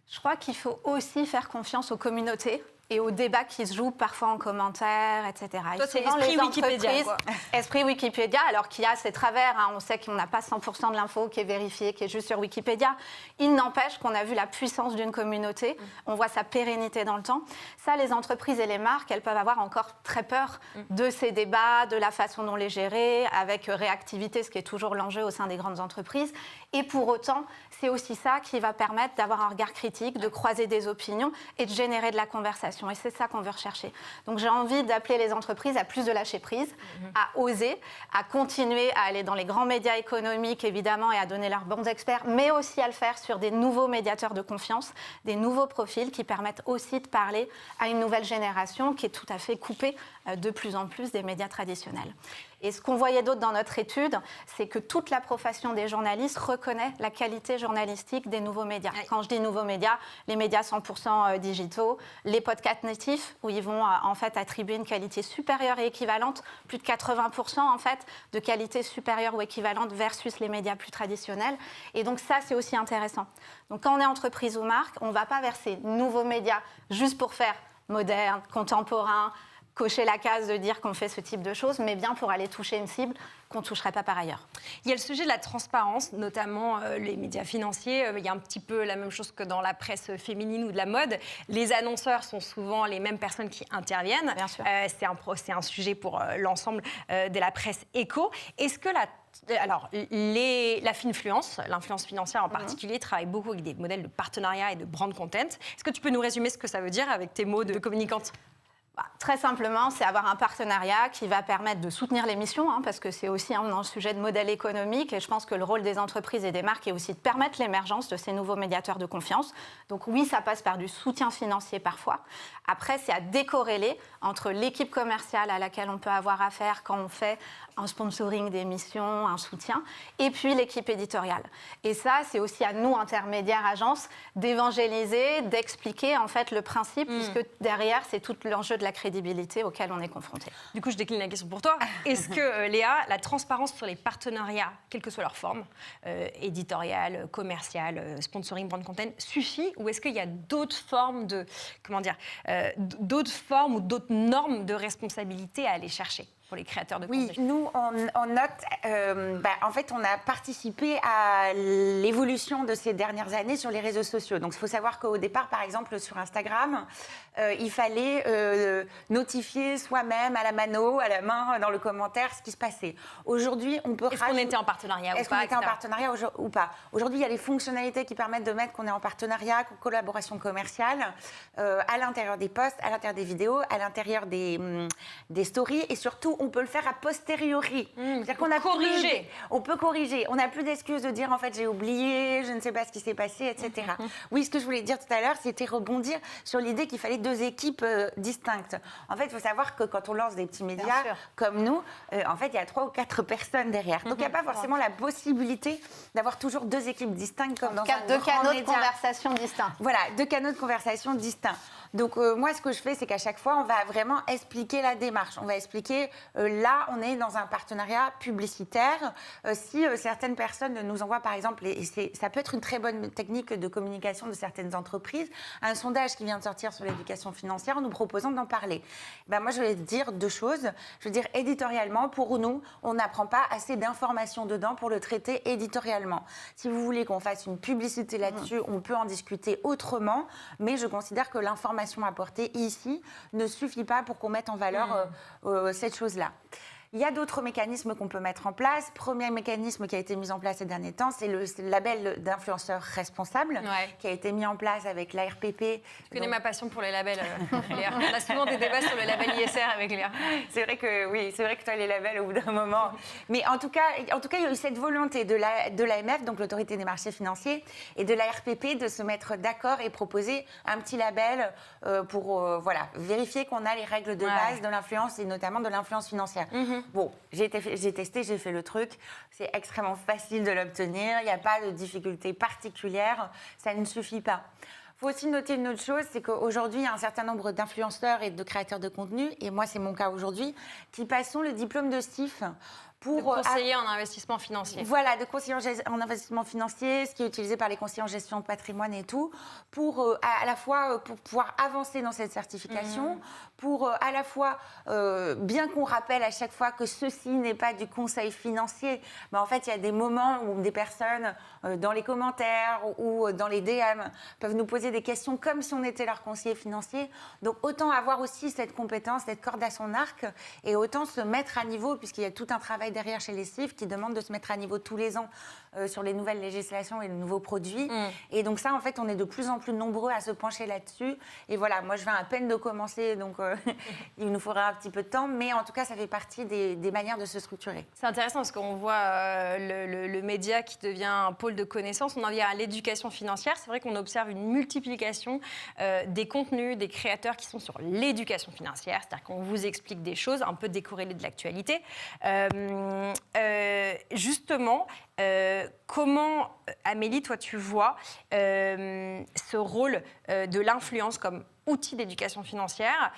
Je crois qu'il faut aussi faire confiance aux communautés et aux débats qui se jouent parfois en commentaire, etc. Toi, c'est esprit Wikipédia, quoi. Esprit Wikipédia, alors qu'il y a ses travers. On sait qu'on n'a pas 100% de l'info qui est vérifiée, qui est juste sur Wikipédia. Il n'empêche qu'on a vu la puissance d'une communauté. On voit sa pérennité dans le temps. Ça, les entreprises et les marques, elles peuvent avoir encore très peur de ces débats, de la façon dont les gérer, avec réactivité, ce qui est toujours l'enjeu au sein des grandes entreprises. Et pour autant, c'est aussi ça qui va permettre d'avoir un regard critique, de croiser des opinions et de générer de la conversation. Et c'est ça qu'on veut rechercher. Donc j'ai envie d'appeler les entreprises à plus de lâcher prise, à oser, à continuer à aller dans les grands médias économiques, évidemment, et à donner leurs bons experts, mais aussi à le faire sur des nouveaux médiateurs de confiance, des nouveaux profils qui permettent aussi de parler à une nouvelle génération qui est tout à fait coupée de plus en plus des médias traditionnels. Et ce qu'on voyait d'autre dans notre étude, c'est que toute la profession des journalistes reconnaît la qualité journalistique des nouveaux médias. Oui. Quand je dis nouveaux médias, les médias 100% digitaux, les podcasts natifs, où ils vont en fait attribuer une qualité supérieure et équivalente, plus de 80% en fait de qualité supérieure ou équivalente versus les médias plus traditionnels. Et donc ça, c'est aussi intéressant. Donc quand on est entreprise ou marque, on ne va pas vers ces nouveaux médias juste pour faire moderne, contemporain, cocher la case de dire qu'on fait ce type de choses, mais bien pour aller toucher une cible qu'on ne toucherait pas par ailleurs. Il y a le sujet de la transparence, notamment les médias financiers. Il y a un petit peu la même chose que dans la presse féminine ou de la mode. Les annonceurs sont souvent les mêmes personnes qui interviennent. Bien sûr. C'est un sujet pour l'ensemble de la presse éco. Est-ce que la finfluence, l'influence financière en particulier, travaille beaucoup avec des modèles de partenariat et de brand content. Est-ce que tu peux nous résumer ce que ça veut dire avec tes mots de communicante ? Très simplement, c'est avoir un partenariat qui va permettre de soutenir les missions, parce que c'est aussi dans le sujet de modèle économique. Et je pense que le rôle des entreprises et des marques est aussi de permettre l'émergence de ces nouveaux médiateurs de confiance. Donc oui, ça passe par du soutien financier parfois. Après, c'est à décorréler entre l'équipe commerciale à laquelle on peut avoir affaire quand on fait un sponsoring d'émissions, un soutien, et puis l'équipe éditoriale. Et ça, c'est aussi à nous, intermédiaires, agences, d'évangéliser, d'expliquer en fait le principe, puisque derrière, c'est tout l'enjeu de la crédibilité auquel on est confronté. Du coup, je décline la question pour toi. Est-ce que, Léa, la transparence sur les partenariats, quelle que soit leur forme, éditoriale, commerciale, sponsoring, brand content, suffit, ou est-ce qu'il y a d'autres formes d'autres formes ou d'autres normes de responsabilité à aller chercher pour les créateurs de contenu? Oui, nous, on note, en fait, on a participé à l'évolution de ces dernières années sur les réseaux sociaux. Donc, il faut savoir qu'au départ, par exemple, sur Instagram, il fallait notifier soi-même à la mano, à la main, dans le commentaire, ce qui se passait. Aujourd'hui, on peut... Est-ce qu'on était en partenariat ou pas? Est-ce qu'on était en partenariat ou pas? Aujourd'hui, il y a les fonctionnalités qui permettent de mettre qu'on est en partenariat, en collaboration commerciale, à l'intérieur des posts, à l'intérieur des vidéos, à l'intérieur des stories, et surtout, on peut le faire a posteriori. C'est-à-dire qu'on a corrigé. On peut corriger. On n'a plus d'excuses de dire en fait j'ai oublié, je ne sais pas ce qui s'est passé, etc. Oui, ce que je voulais dire tout à l'heure, c'était rebondir sur l'idée qu'il fallait 2 équipes distinctes. En fait, il faut savoir que quand on lance des petits médias comme nous, en fait, il y a 3 ou 4 personnes derrière. Donc, il n'y a pas forcément la possibilité d'avoir toujours 2 équipes distinctes comme dans un grand média. 2 canaux de conversation distincts. Voilà, 2 canaux de conversation distincts. Donc, moi, ce que je fais, c'est qu'à chaque fois, on va vraiment expliquer la démarche. On va expliquer là, on est dans un partenariat publicitaire. Si certaines personnes nous envoient, par exemple, et ça peut être une très bonne technique de communication de certaines entreprises, un sondage qui vient de sortir sur l'éducation financière en nous proposant d'en parler. Moi, je vais dire deux choses. Je veux dire, éditorialement, pour nous, on n'apprend pas assez d'informations dedans pour le traiter éditorialement. Si vous voulez qu'on fasse une publicité là-dessus, on peut en discuter autrement, mais je considère que l'information apportée ici ne suffit pas pour qu'on mette en valeur cette chose-là. Il y a d'autres mécanismes qu'on peut mettre en place. Premier mécanisme qui a été mis en place ces derniers temps, c'est le label d'influenceur responsable qui a été mis en place avec l'ARPP. Tu connais ma passion pour les labels, Léa. On a souvent des débats sur le label ISR avec Léa. C'est vrai que tu as les labels au bout d'un moment. Mais en tout cas, il y a eu cette volonté de l'AMF, donc l'autorité des marchés financiers, et de l'ARPP de se mettre d'accord et proposer un petit label pour vérifier qu'on a les règles de base de l'influence et notamment de l'influence financière. Bon, j'ai testé, j'ai fait le truc. C'est extrêmement facile de l'obtenir. Il n'y a pas de difficulté particulière. Ça ne suffit pas. Il faut aussi noter une autre chose, c'est qu'aujourd'hui, il y a un certain nombre d'influenceurs et de créateurs de contenu, et moi, c'est mon cas aujourd'hui, qui passons le diplôme de STIF. De conseiller en investissement financier. Voilà, de conseiller en investissement financier, ce qui est utilisé par les conseillers en gestion de patrimoine et tout, pour à la fois pour pouvoir avancer dans cette certification, pour à la fois bien qu'on rappelle à chaque fois que ceci n'est pas du conseil financier, mais en fait il y a des moments où des personnes dans les commentaires ou dans les DM peuvent nous poser des questions comme si on était leur conseiller financier. Donc autant avoir aussi cette compétence, cette corde à son arc, et autant se mettre à niveau, puisqu'il y a tout un travail derrière chez les STIF qui demande de se mettre à niveau tous les ans sur les nouvelles législations et les nouveaux produits. Et donc ça, en fait, on est de plus en plus nombreux à se pencher là-dessus. Et voilà, moi, je viens à peine de commencer, donc il nous faudra un petit peu de temps. Mais en tout cas, ça fait partie des manières de se structurer. C'est intéressant parce qu'on voit le média qui devient un pôle de connaissances. On en vient à l'éducation financière. C'est vrai qu'on observe une multiplication des contenus, des créateurs qui sont sur l'éducation financière. C'est-à-dire qu'on vous explique des choses un peu décorrélées de l'actualité. Justement, comment, Amélie, toi, tu vois ce rôle de l'influence comme outil d'éducation financière?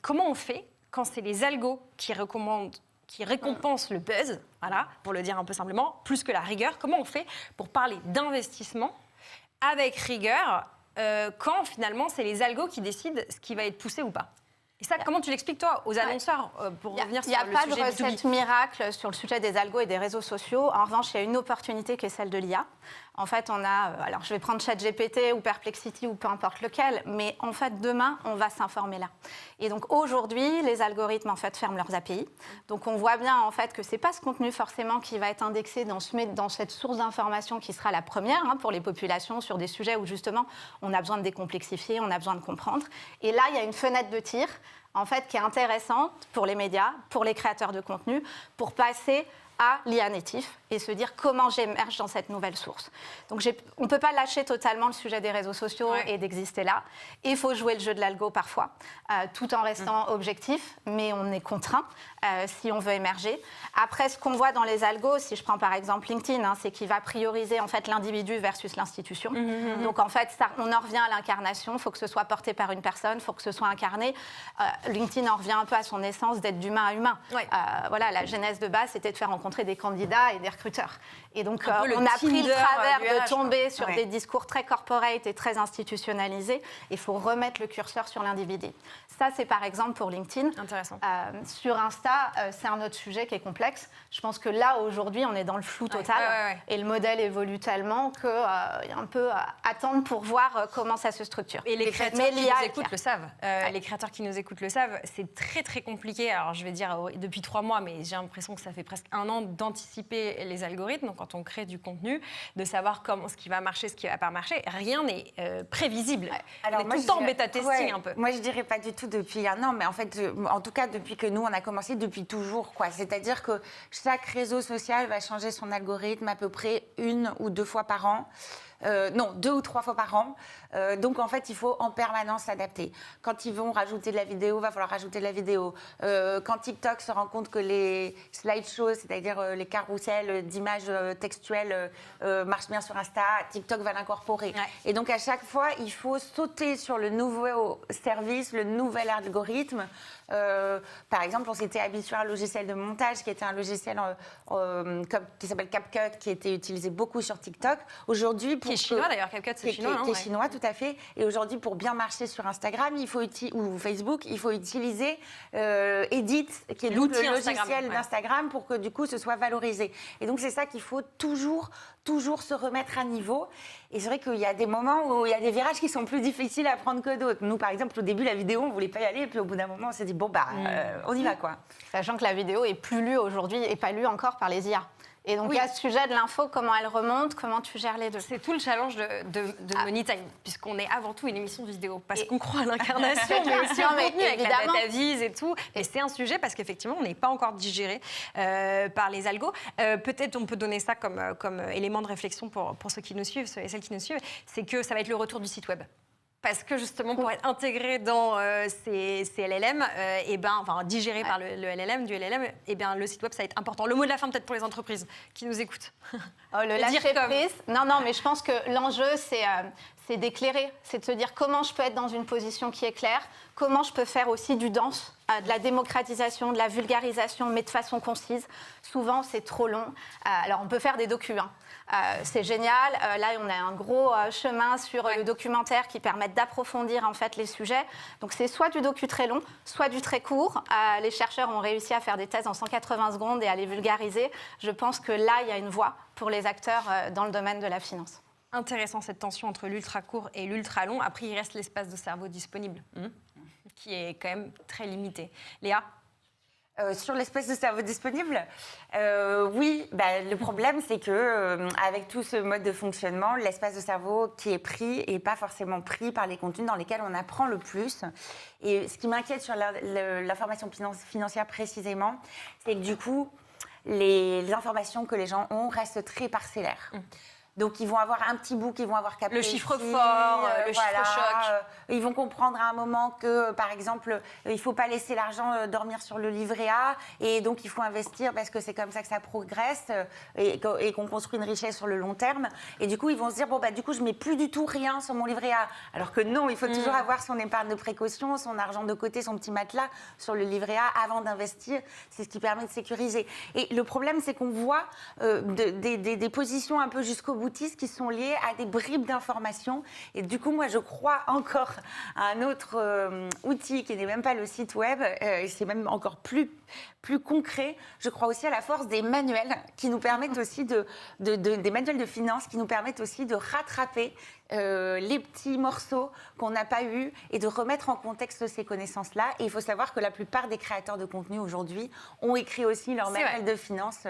Comment on fait quand c'est les algos qui récompensent le buzz, voilà, pour le dire un peu simplement, plus que la rigueur? Comment on fait pour parler d'investissement avec rigueur quand, finalement, c'est les algos qui décident ce qui va être poussé ou pas? Et ça, comment tu l'expliques, toi, aux annonceurs, pour revenir sur le sujet du Il n'y a pas de recette miracle sur le sujet des algos et des réseaux sociaux. En revanche, il y a une opportunité qui est celle de l'IA. En fait, on a... alors, je vais prendre ChatGPT ou Perplexity ou peu importe lequel, mais en fait, demain, on va s'informer là. Et donc, aujourd'hui, les algorithmes, en fait, ferment leurs API. Donc, on voit bien, en fait, que ce n'est pas ce contenu, forcément, qui va être indexé dans cette source d'information qui sera la première pour les populations sur des sujets où, justement, on a besoin de décomplexifier, on a besoin de comprendre. Et là, il y a une fenêtre de tir, en fait, qui est intéressante pour les médias, pour les créateurs de contenu, pour passer à l'IA natif et se dire comment j'émerge dans cette nouvelle source. Donc on ne peut pas lâcher totalement le sujet des réseaux sociaux et d'exister là. Il faut jouer le jeu de l'algo parfois, tout en restant objectif, mais on est contraint si on veut émerger. Après, ce qu'on voit dans les algos, si je prends par exemple LinkedIn, c'est qu'il va prioriser en fait l'individu versus l'institution. Donc en fait, on en revient à l'incarnation. Il faut que ce soit porté par une personne, il faut que ce soit incarné. LinkedIn en revient un peu à son essence d'être d'humain à humain. Voilà, la genèse de base, c'était de faire rencontrer des candidats et des recruteurs. Et donc, on a pris le travers de tomber sur des discours très corporate et très institutionnalisés. Il faut remettre le curseur sur l'individu. Ça, c'est par exemple pour LinkedIn. Intéressant. Sur Insta, c'est un autre sujet qui est complexe. Je pense que là, aujourd'hui, on est dans le flou total. Et le modèle évolue tellement qu'il y a un peu à attendre pour voir comment ça se structure. Et les créateurs qui nous écoutent le savent. Les créateurs qui nous écoutent le savent. C'est très, très compliqué. Alors, je vais dire depuis 3 mois, mais j'ai l'impression que ça fait presque 1 an d'anticiper les algorithmes. Donc, quand on crée du contenu, de savoir ce qui va marcher, ce qui ne va pas marcher. Rien n'est prévisible. Alors, on est tout le temps en bêta-testing un peu. Moi, je ne dirais pas du tout depuis 1 an, mais en fait, en tout cas, depuis que nous, on a commencé, depuis toujours. C'est-à-dire que chaque réseau social va changer son algorithme à peu près 1 ou 2 fois par an. Non, 2 ou 3 fois par an. Donc en fait, il faut en permanence s'adapter. Quand ils vont rajouter de la vidéo, il va falloir rajouter de la vidéo. Quand TikTok se rend compte que les slideshows, c'est-à-dire les carousels d'images textuelles marchent bien sur Insta, TikTok va l'incorporer. Ouais. Et donc à chaque fois, il faut sauter sur le nouveau service, le nouvel algorithme. Par exemple, on s'était habitué à un logiciel de montage qui était un logiciel qui s'appelle CapCut, qui était utilisé beaucoup sur TikTok. Aujourd'hui, Qui est chinois d'ailleurs, CapCut, c'est chinois. qui est chinois, tout à fait. Et aujourd'hui, pour bien marcher sur Instagram, ou Facebook, il faut utiliser Edit, qui est donc L'outil le Instagram, logiciel ouais. d'Instagram, pour que du coup, ce soit valorisé. Et donc, c'est ça qu'il faut toujours se remettre à niveau. Et c'est vrai qu'il y a des moments où il y a des virages qui sont plus difficiles à prendre que d'autres. Nous, par exemple, au début, la vidéo, on ne voulait pas y aller. Et puis, au bout d'un moment, on s'est dit, on y va, quoi. Sachant que la vidéo est plus lue aujourd'hui et pas lue encore par les IA. Et donc, il y a ce sujet de l'info, comment elle remonte, comment tu gères les deux. C'est tout le challenge de Money Time, puisqu'on est avant tout une émission vidéo, parce qu'on croit à l'incarnation, mais aussi Non, au mais contenu, avec la évidemment. data vise et tout. Et c'est un sujet, parce qu'effectivement, on n'est pas encore digéré par les algos. Peut-être on peut donner ça comme élément de réflexion pour ceux qui nous suivent, ceux et celles qui nous suivent, c'est que ça va être le retour du site web. Parce que justement, pour être intégré dans ces LLM, digéré par le LLM, du LLM, le site web, ça va être important. Le mot de la fin, peut-être pour les entreprises qui nous écoutent. Le lâcher prise. Non, mais je pense que l'enjeu, c'est d'éclairer. C'est de se dire comment je peux être dans une position qui est claire, comment je peux faire aussi du dense, de la démocratisation, de la vulgarisation, mais de façon concise. Souvent, c'est trop long. Alors, on peut faire des docus. C'est génial. Là, on a un gros chemin sur le documentaire qui permettent d'approfondir en fait les sujets. Donc, c'est soit du docu très long, soit du très court. Les chercheurs ont réussi à faire des thèses en 180 secondes et à les vulgariser. Je pense que là, il y a une voie pour les acteurs dans le domaine de la finance. Intéressant cette tension entre l'ultra court et l'ultra long. Après, il reste l'espace de cerveau disponible, qui est quand même très limité. Léa ? Sur l'espace de cerveau disponible, oui, le problème c'est que avec tout ce mode de fonctionnement, l'espace de cerveau qui est pris n'est pas forcément pris par les contenus dans lesquels on apprend le plus. Et ce qui m'inquiète sur l'information financière précisément, c'est que du coup, les informations que les gens ont restent très parcellaires. Donc, ils vont avoir un petit bout qu'ils vont avoir capté. Le chiffre fort, le chiffre choc. Ils vont comprendre à un moment que, par exemple, il ne faut pas laisser l'argent dormir sur le livret A. Et donc, il faut investir parce que c'est comme ça que ça progresse et qu'on construit une richesse sur le long terme. Et du coup, ils vont se dire, du coup, je ne mets plus du tout rien sur mon livret A. Alors que non, il faut toujours avoir son épargne de précaution, son argent de côté, son petit matelas sur le livret A avant d'investir. C'est ce qui permet de sécuriser. Et le problème, c'est qu'on voit des positions un peu jusqu'au bout qui sont liés à des bribes d'informations. Et du coup, moi, je crois encore à un autre outil qui n'est même pas le site web, et c'est même encore plus concret. Je crois aussi à la force des manuels qui nous permettent aussi des manuels de finance qui nous permettent aussi de rattraper les petits morceaux qu'on n'a pas eus et de remettre en contexte ces connaissances-là. Et il faut savoir que la plupart des créateurs de contenu aujourd'hui ont écrit aussi leur manuel de finance.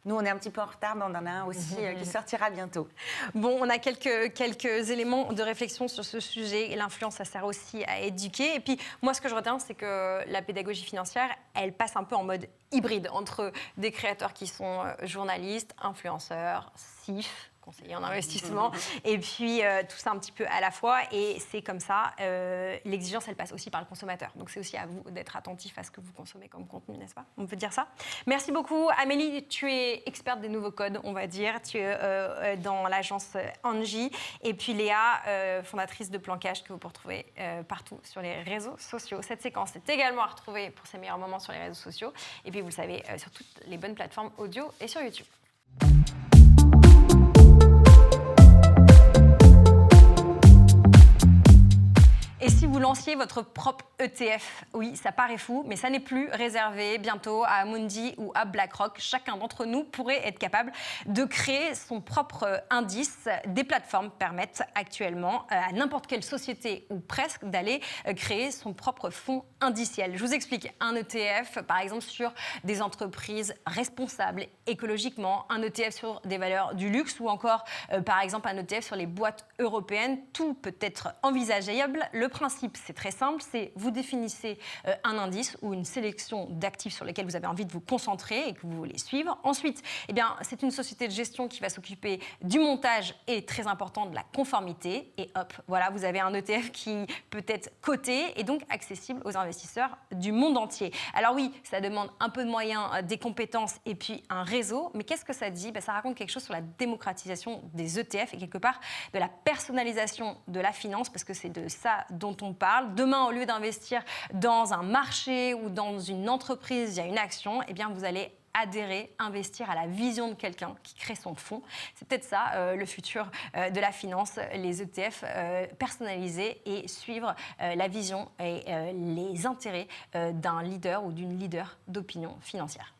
Nous, on est un petit peu en retard, mais on en a un aussi qui sortira bientôt. Bon, on a quelques éléments de réflexion sur ce sujet. Et l'influence, ça sert aussi à éduquer. Et puis, moi, ce que je retiens, c'est que la pédagogie financière, elle passe un peu en mode hybride entre des créateurs qui sont journalistes, influenceurs, CIF, conseiller en investissement, et puis tout ça un petit peu à la fois. Et c'est comme ça, l'exigence, elle passe aussi par le consommateur. Donc c'est aussi à vous d'être attentif à ce que vous consommez comme contenu, n'est-ce pas ? On peut dire ça ? Merci beaucoup. Amélie, tu es experte des nouveaux codes, on va dire. Tu es dans l'agence Angie. Et puis Léa, fondatrice de Plan Cash, que vous pouvez retrouver partout sur les réseaux sociaux. Cette séquence est également à retrouver pour ses meilleurs moments sur les réseaux sociaux. Et puis vous le savez, sur toutes les bonnes plateformes audio et sur YouTube. Et si vous lanciez votre propre ETF, oui, ça paraît fou, mais ça n'est plus réservé bientôt à Amundi ou à BlackRock. Chacun d'entre nous pourrait être capable de créer son propre indice. Des plateformes permettent actuellement à n'importe quelle société ou presque d'aller créer son propre fonds indiciel. Je vous explique. Un ETF, par exemple, sur des entreprises responsables écologiquement, un ETF sur des valeurs du luxe ou encore, par exemple, un ETF sur les boîtes européenne, tout peut être envisageable. Le principe, c'est très simple, c'est vous définissez un indice ou une sélection d'actifs sur lesquels vous avez envie de vous concentrer et que vous voulez suivre. Ensuite, eh bien, c'est une société de gestion qui va s'occuper du montage et, très important, de la conformité. Et hop, voilà, vous avez un ETF qui peut être coté et donc accessible aux investisseurs du monde entier. Alors oui, ça demande un peu de moyens, des compétences et puis un réseau. Mais qu'est-ce que ça dit ? Ça raconte quelque chose sur la démocratisation des ETF et quelque part de la personnalisation de la finance, parce que c'est de ça dont on parle. Demain, au lieu d'investir dans un marché ou dans une entreprise, il y a une action, eh bien vous allez adhérer, investir à la vision de quelqu'un qui crée son fonds. C'est peut-être ça le futur de la finance, les ETF personnalisés et suivre la vision et les intérêts d'un leader ou d'une leader d'opinion financière.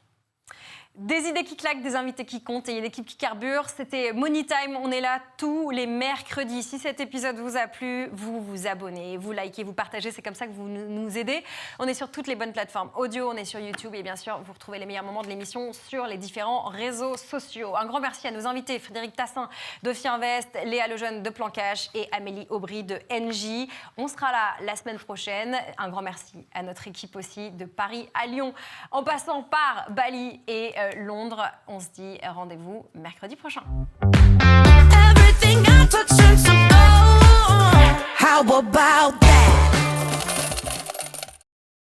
Des idées qui claquent, des invités qui comptent et une équipe qui carbure. C'était Money Time. On est là tous les mercredis. Si cet épisode vous a plu, vous vous abonnez, vous likez, vous partagez. C'est comme ça que vous nous aidez. On est sur toutes les bonnes plateformes audio, on est sur YouTube et bien sûr, vous retrouvez les meilleurs moments de l'émission sur les différents réseaux sociaux. Un grand merci à nos invités, Frédéric Tassin de Fiinvest, Léa Lejeune de Plan Cash et Amélie Aubry de Engie. On sera là la semaine prochaine. Un grand merci à notre équipe aussi de Paris à Lyon, en passant par Bali et Londres. On se dit rendez-vous mercredi prochain. Everything I touch turns to gold. How about